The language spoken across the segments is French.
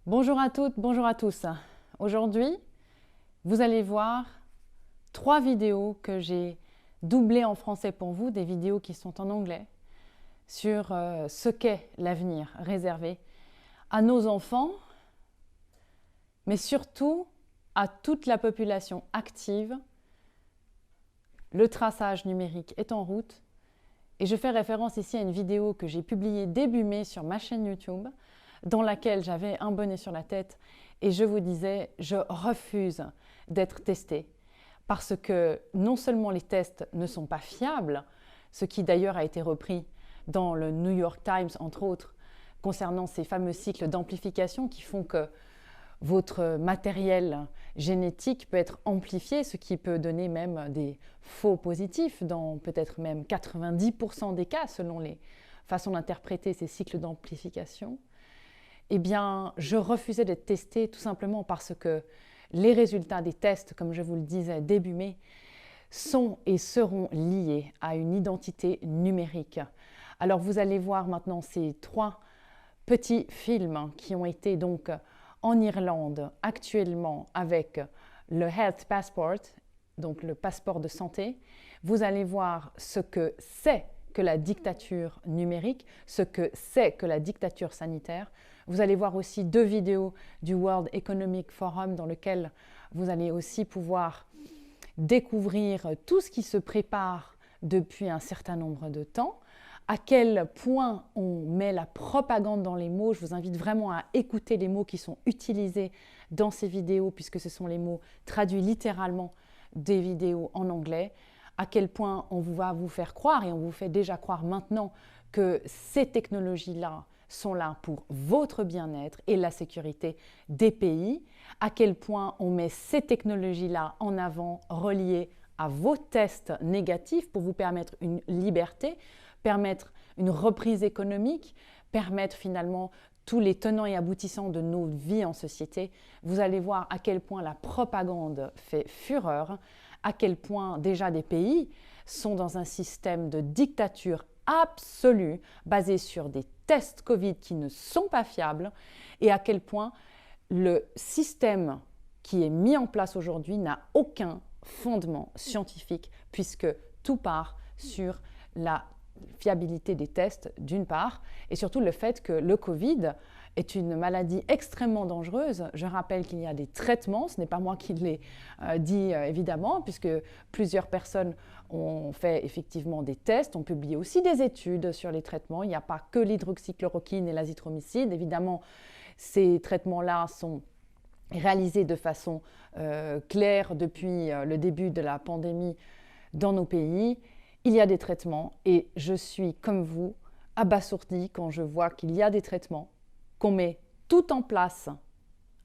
Bonjour à toutes, bonjour à tous. Aujourd'hui, vous allez voir 3 vidéos que j'ai doublées en français pour vous, des vidéos qui sont en anglais, sur ce qu'est l'avenir réservé à nos enfants, mais surtout à toute la population active. Le traçage numérique est en route et je fais référence ici à une vidéo que j'ai publiée début mai sur ma chaîne YouTube, dans laquelle j'avais un bonnet sur la tête et je vous disais « je refuse d'être testé » parce que non seulement les tests ne sont pas fiables, ce qui d'ailleurs a été repris dans le New York Times entre autres, concernant ces fameux cycles d'amplification qui font que votre matériel génétique peut être amplifié, ce qui peut donner même des faux positifs dans peut-être même 90% des cas selon les façons d'interpréter ces cycles d'amplification. Eh bien, je refusais d'être testé tout simplement parce que les résultats des tests, comme je vous le disais début mai, sont et seront liés à une identité numérique. Alors, vous allez voir maintenant ces 3 petits films qui ont été donc en Irlande actuellement avec le Health Passport, donc le passeport de santé. Vous allez voir ce que c'est que la dictature numérique, ce que c'est que la dictature sanitaire. Vous allez voir aussi 2 vidéos du World Economic Forum dans lesquelles vous allez aussi pouvoir découvrir tout ce qui se prépare depuis un certain nombre de temps, à quel point on met la propagande dans les mots. Je vous invite vraiment à écouter les mots qui sont utilisés dans ces vidéos puisque ce sont les mots traduits littéralement des vidéos en anglais. À quel point on va vous faire croire, et on vous fait déjà croire maintenant, que ces technologies-là sont là pour votre bien-être et la sécurité des pays, à quel point on met ces technologies-là en avant, reliées à vos tests négatifs pour vous permettre une liberté, permettre une reprise économique, permettre finalement tous les tenants et aboutissants de nos vies en société. Vous allez voir à quel point la propagande fait fureur, à quel point déjà des pays sont dans un système de dictature absolue basé sur des tests Covid qui ne sont pas fiables et à quel point le système qui est mis en place aujourd'hui n'a aucun fondement scientifique puisque tout part sur la fiabilité des tests d'une part et surtout le fait que le Covid est une maladie extrêmement dangereuse. Je rappelle qu'il y a des traitements, ce n'est pas moi qui l'ai dit évidemment, puisque plusieurs personnes ont fait effectivement des tests, ont publié aussi des études sur les traitements. Il n'y a pas que l'hydroxychloroquine et l'azithromycine. Évidemment, ces traitements-là sont réalisés de façon claire depuis le début de la pandémie dans nos pays. Il y a des traitements et je suis, comme vous, abasourdie quand je vois qu'il y a des traitements, qu'on met tout en place,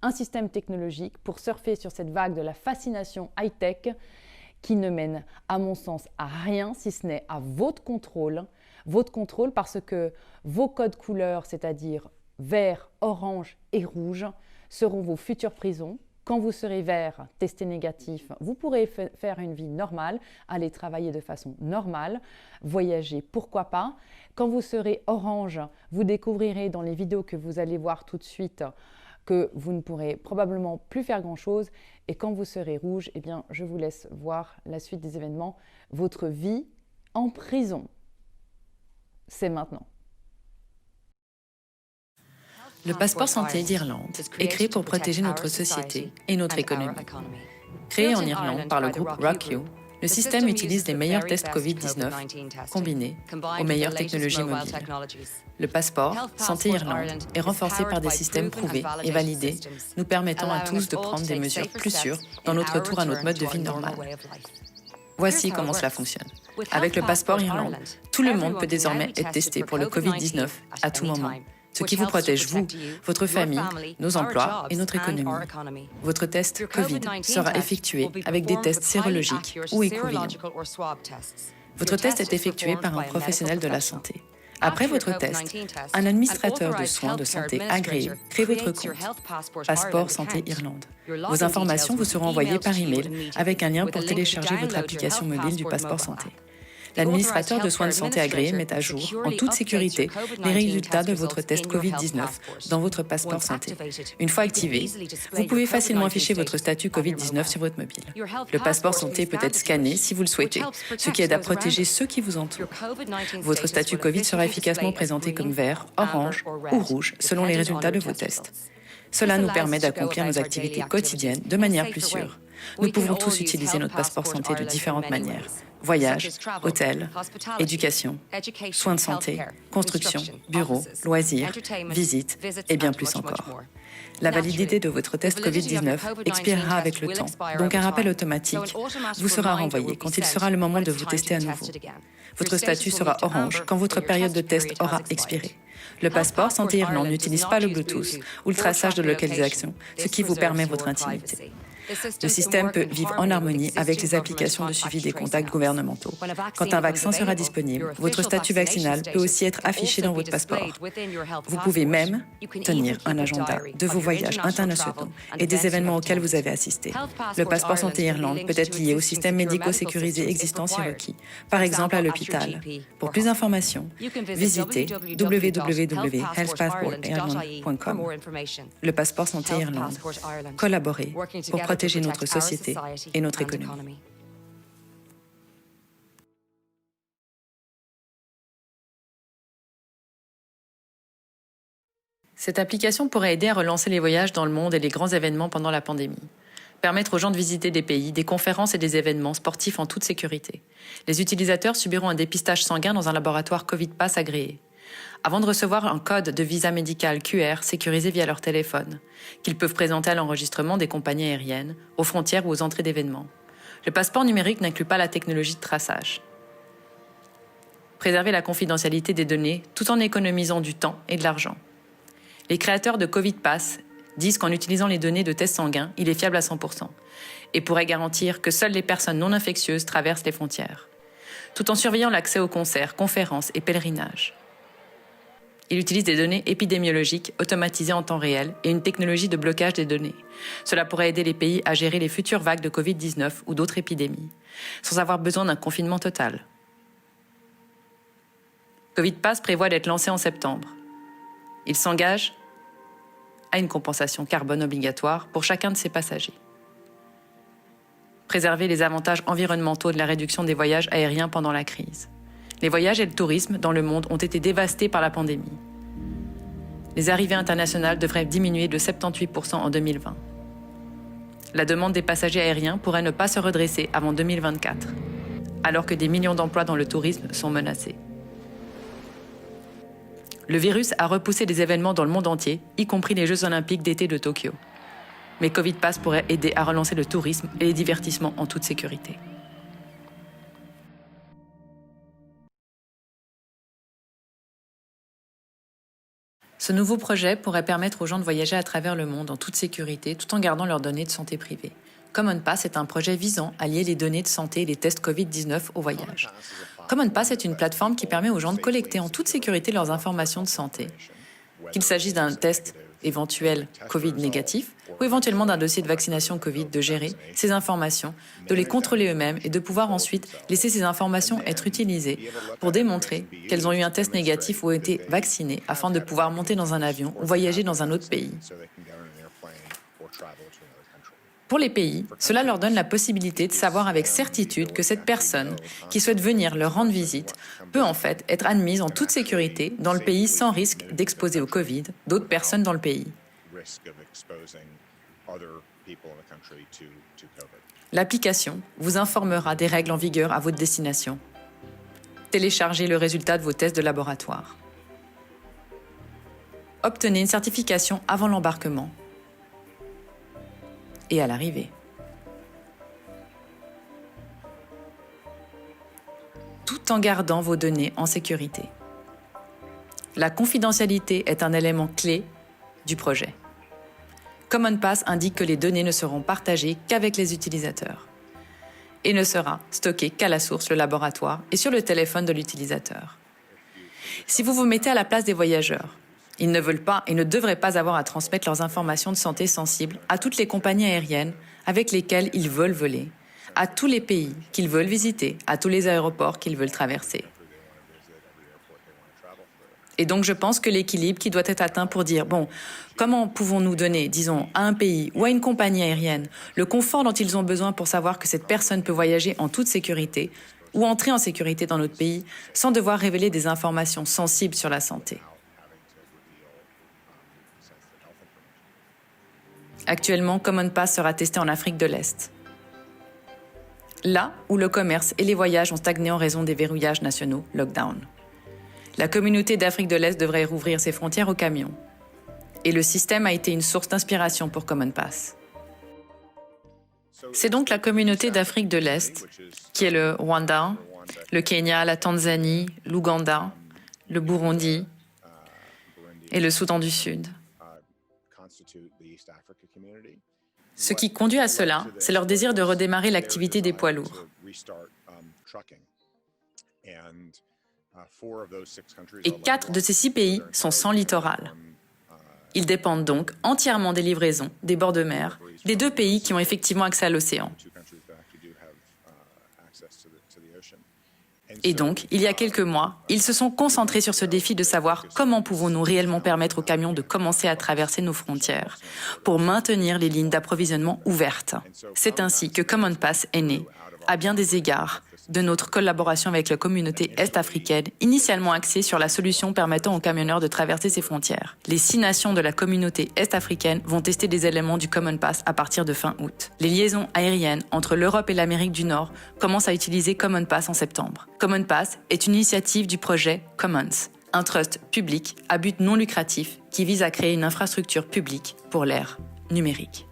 un système technologique pour surfer sur cette vague de la fascination high-tech qui ne mène, à mon sens, à rien si ce n'est à votre contrôle parce que vos codes couleurs, c'est-à-dire vert, orange et rouge, seront vos futures prisons. Quand vous serez vert, testé négatif, vous pourrez faire une vie normale, aller travailler de façon normale, voyager, pourquoi pas. Quand vous serez orange, vous découvrirez dans les vidéos que vous allez voir tout de suite que vous ne pourrez probablement plus faire grand-chose. Et quand vous serez rouge, eh bien, je vous laisse voir la suite des événements. Votre vie en prison, c'est maintenant. Le passeport santé d'Irlande est créé pour protéger notre société et notre économie. Créé en Irlande par le groupe RockYou, le système utilise les meilleurs tests COVID-19 combinés aux meilleures technologies mobiles. Le passeport Santé Irlande est renforcé par des systèmes prouvés et validés, nous permettant à tous de prendre des mesures plus sûres dans notre retour à notre mode de vie normal. Voici comment cela fonctionne. Avec le passeport Irlande, tout le monde peut désormais être testé pour le COVID-19 à tout moment, ce qui vous protège, vous, votre famille, nos emplois et notre économie. Votre test Covid sera effectué avec des tests sérologiques ou écouvillons. Votre test est effectué par un professionnel de la santé. Après votre test, un administrateur de soins de santé agréé crée votre compte Passeport Santé Irlande. Vos informations vous seront envoyées par email avec un lien pour télécharger votre application mobile du Passeport Santé. L'administrateur de soins de santé agréé met à jour, en toute sécurité, les résultats de votre test Covid-19 dans votre passeport santé. Une fois activé, vous pouvez facilement afficher votre statut Covid-19 sur votre mobile. Le passeport santé peut être scanné si vous le souhaitez, ce qui aide à protéger ceux qui vous entourent. Votre statut Covid sera efficacement présenté comme vert, orange ou rouge selon les résultats de vos tests. Cela nous permet d'accomplir nos activités quotidiennes de manière plus sûre. Nous pouvons tous utiliser notre passeport santé de différentes manières. Voyage, hôtel, éducation, soins de santé, construction, bureau, loisirs, visites et bien plus encore. La validité de votre test Covid-19 expirera avec le temps, donc un rappel automatique vous sera renvoyé quand il sera le moment de vous tester à nouveau. Votre statut sera orange quand votre période de test aura expiré. Le passeport Santé Irlande n'utilise pas le Bluetooth ou le traçage de localisation, ce qui vous permet votre intimité. Le système peut vivre en harmonie avec les applications de suivi des contacts gouvernementaux. Quand un vaccin sera disponible, votre statut vaccinal peut aussi être affiché dans votre passeport. Vous pouvez même tenir un agenda de vos voyages internationaux et des événements auxquels vous avez assisté. Le passeport Santé Irlande peut être lié au système médico-sécurisé existant si requis, par exemple à l'hôpital. Pour plus d'informations, visitez www.healthpassportireland.com. Le passeport Santé Irlande. Collaborer pour protéger notre société et notre économie. Cette application pourrait aider à relancer les voyages dans le monde et les grands événements pendant la pandémie. Permettre aux gens de visiter des pays, des conférences et des événements sportifs en toute sécurité. Les utilisateurs subiront un dépistage sanguin dans un laboratoire Covid Pass agréé. Avant de recevoir un code de visa médical QR sécurisé via leur téléphone, qu'ils peuvent présenter à l'enregistrement des compagnies aériennes, aux frontières ou aux entrées d'événements. Le passeport numérique n'inclut pas la technologie de traçage. Préserver la confidentialité des données tout en économisant du temps et de l'argent. Les créateurs de Covid Pass disent qu'en utilisant les données de tests sanguins, il est fiable à 100% et pourrait garantir que seules les personnes non infectieuses traversent les frontières, tout en surveillant l'accès aux concerts, conférences et pèlerinages. Il utilise des données épidémiologiques automatisées en temps réel et une technologie de blocage des données. Cela pourrait aider les pays à gérer les futures vagues de Covid-19 ou d'autres épidémies, sans avoir besoin d'un confinement total. Covid Pass prévoit d'être lancé en septembre. Il s'engage à une compensation carbone obligatoire pour chacun de ses passagers. Préserver les avantages environnementaux de la réduction des voyages aériens pendant la crise. Les voyages et le tourisme dans le monde ont été dévastés par la pandémie. Les arrivées internationales devraient diminuer de 78% en 2020. La demande des passagers aériens pourrait ne pas se redresser avant 2024, alors que des millions d'emplois dans le tourisme sont menacés. Le virus a repoussé des événements dans le monde entier, y compris les Jeux Olympiques d'été de Tokyo. Mais Covid Pass pourrait aider à relancer le tourisme et les divertissements en toute sécurité. Ce nouveau projet pourrait permettre aux gens de voyager à travers le monde en toute sécurité tout en gardant leurs données de santé privées. Common Pass est un projet visant à lier les données de santé et les tests Covid-19 au voyage. Common Pass est une plateforme qui permet aux gens de collecter en toute sécurité leurs informations de santé, qu'il s'agisse d'un test éventuel Covid négatif ou éventuellement d'un dossier de vaccination Covid, de gérer ces informations, de les contrôler eux-mêmes et de pouvoir ensuite laisser ces informations être utilisées pour démontrer qu'elles ont eu un test négatif ou ont été vaccinées afin de pouvoir monter dans un avion ou voyager dans un autre pays. Pour les pays, cela leur donne la possibilité de savoir avec certitude que cette personne qui souhaite venir leur rendre visite peut en fait être admise en toute sécurité dans le pays sans risque d'exposer au Covid d'autres personnes dans le pays. L'application vous informera des règles en vigueur à votre destination. Téléchargez le résultat de vos tests de laboratoire. Obtenez une certification avant l'embarquement et à l'arrivée. Tout en gardant vos données en sécurité. La confidentialité est un élément clé du projet. Common Pass indique que les données ne seront partagées qu'avec les utilisateurs et ne sera stocké qu'à la source, le laboratoire, et sur le téléphone de l'utilisateur. Si vous vous mettez à la place des voyageurs, ils ne veulent pas et ne devraient pas avoir à transmettre leurs informations de santé sensibles à toutes les compagnies aériennes avec lesquelles ils veulent voler, à tous les pays qu'ils veulent visiter, à tous les aéroports qu'ils veulent traverser. Et donc je pense que l'équilibre qui doit être atteint pour dire, bon, comment pouvons-nous donner, disons, à un pays ou à une compagnie aérienne le confort dont ils ont besoin pour savoir que cette personne peut voyager en toute sécurité ou entrer en sécurité dans notre pays sans devoir révéler des informations sensibles sur la santé. Actuellement, Common Pass sera testé en Afrique de l'Est. Là où le commerce et les voyages ont stagné en raison des verrouillages nationaux, lockdown. La communauté d'Afrique de l'Est devrait rouvrir ses frontières aux camions. Et le système a été une source d'inspiration pour Common Pass. C'est donc la communauté d'Afrique de l'Est, qui est le Rwanda, le Kenya, la Tanzanie, l'Ouganda, le Burundi et le Soudan du Sud. Ce qui conduit à cela, c'est leur désir de redémarrer l'activité des poids lourds. Et 4 de ces 6 pays sont sans littoral. Ils dépendent donc entièrement des livraisons, des bords de mer, des 2 pays qui ont effectivement accès à l'océan. Et donc, il y a quelques mois, ils se sont concentrés sur ce défi de savoir comment pouvons-nous réellement permettre aux camions de commencer à traverser nos frontières pour maintenir les lignes d'approvisionnement ouvertes. C'est ainsi que Common Pass est né, à bien des égards, de notre collaboration avec la communauté est-africaine, initialement axée sur la solution permettant aux camionneurs de traverser ces frontières. Les 6 nations de la communauté est-africaine vont tester des éléments du Common Pass à partir de fin août. Les liaisons aériennes entre l'Europe et l'Amérique du Nord commencent à utiliser Common Pass en septembre. Common Pass est une initiative du projet Commons, un trust public à but non lucratif qui vise à créer une infrastructure publique pour l'ère numérique.